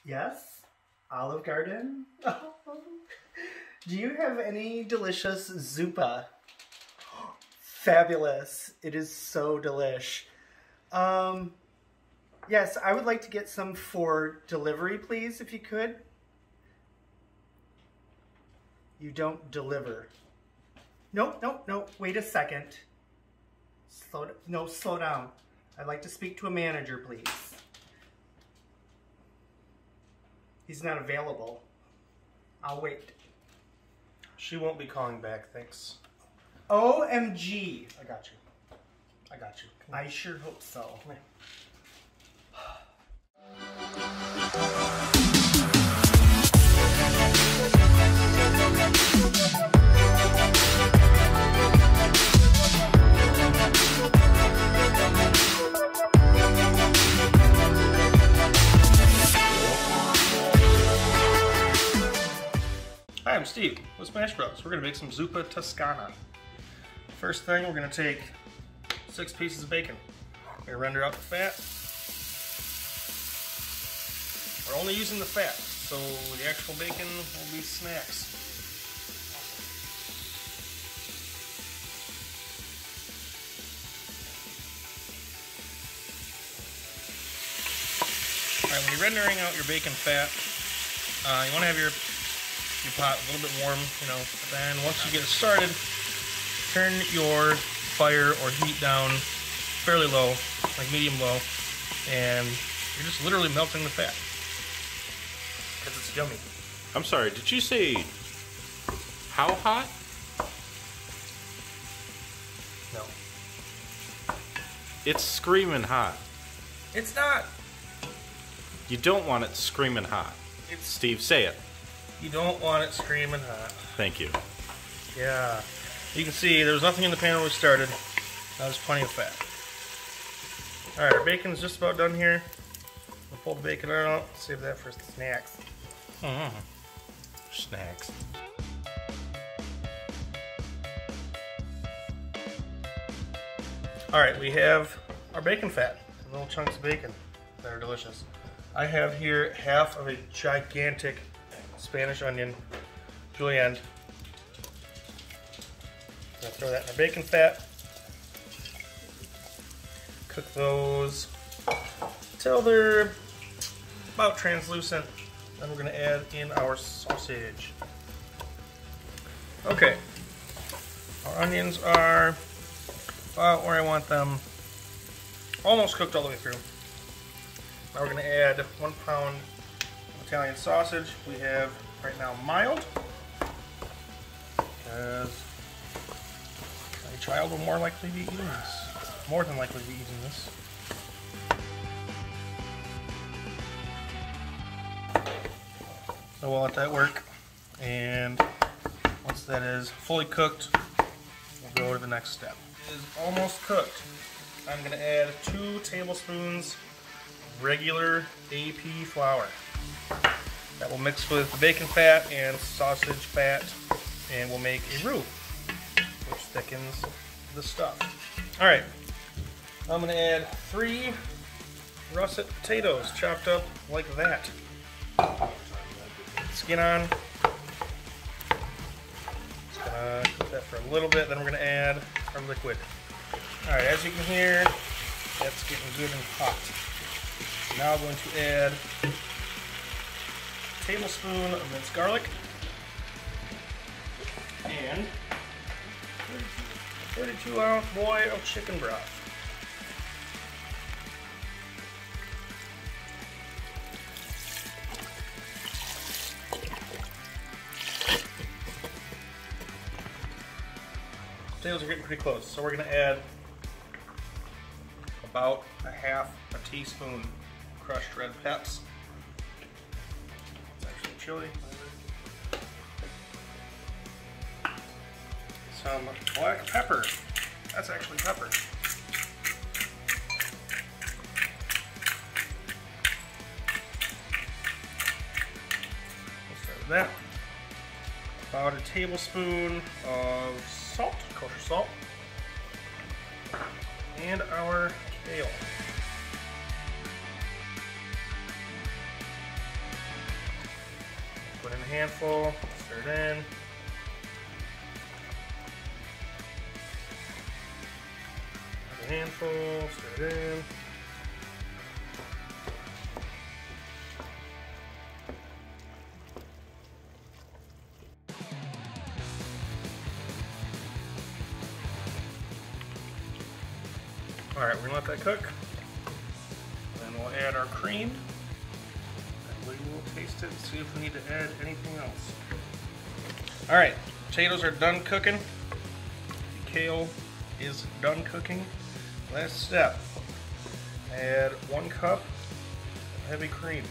Yes? Olive Garden? Do you have any delicious Zuppa? Fabulous. It is so delish. Yes, I would like to get some for delivery, please, if you could. You don't deliver. No, wait a second. Slow down. I'd like to speak to a manager, please. He's not available. I'll wait. She won't be calling back, thanks. OMG. I got you. I sure hope so. Come here. Hi, I'm Steve with Smash Bros. We're going to make some Zuppa Toscana. First thing, we're going to take 6 pieces of bacon. We're going to render out the fat. We're only using the fat, so the actual bacon will be snacks. Alright, when you're rendering out your bacon fat, you want to have your pot a little bit warm, but then once you get it started, turn your fire or heat down fairly low, like medium low, and you're just literally melting the fat because it's yummy. I'm sorry, did you say how hot? No. It's screaming hot. It's not. You don't want it screaming hot. Steve, say it. You don't want it screaming hot. Thank you. Yeah. You can see there was nothing in the pan when we started. Now there's plenty of fat. Alright, our bacon's just about done here. We'll pull the bacon out. Save that for snacks. Snacks. Alright, we have our bacon fat. Little chunks of bacon that are delicious. I have here half of a gigantic Spanish onion, julienne. I'm going to throw that in our bacon fat. Cook those until they're about translucent. Then we're going to add in our sausage. Okay, our onions are about where I want them, almost cooked all the way through. Now we're going to add 1 pound of Italian sausage. We have right now mild, because a child will more likely be eating this. More than likely be eating this. So we'll let that work, and once that is fully cooked, we'll go to the next step. It is almost cooked. I'm going to add 2 tablespoons regular AP flour. That will mix with the bacon fat and sausage fat, and will make a roux, which thickens the stuff. Alright, I'm going to add 3 russet potatoes, chopped up like that. Skin on. Just gonna cook that for a little bit, then we're going to add our liquid. Alright, as you can hear, that's getting good and hot. Now I'm going to add a tablespoon of minced garlic and 32-ounce boy of chicken broth. Potatoes are getting pretty close, so we're going to add about a half a teaspoon crushed red peps. It's actually chili. Some black pepper. That's actually pepper. We'll start with that. About a tablespoon of salt, kosher salt, and our kale. handful, stir it in. Another handful, stir it in. Alright, we're gonna let that cook. Then we'll add our cream. That way we'll taste it and see if we need to add anything else. Alright, potatoes are done cooking. The kale is done cooking. Last step, add 1 cup of heavy cream.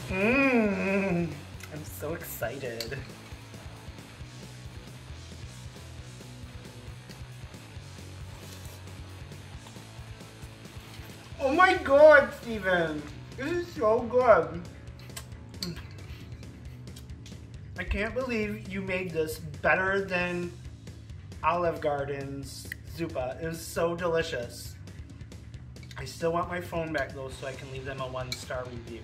I'm so excited. Oh my god, Steven! This is so good. I can't believe you made this better than Olive Garden's Zuppa. It was so delicious. I still want my phone back though so I can leave them a 1-star review.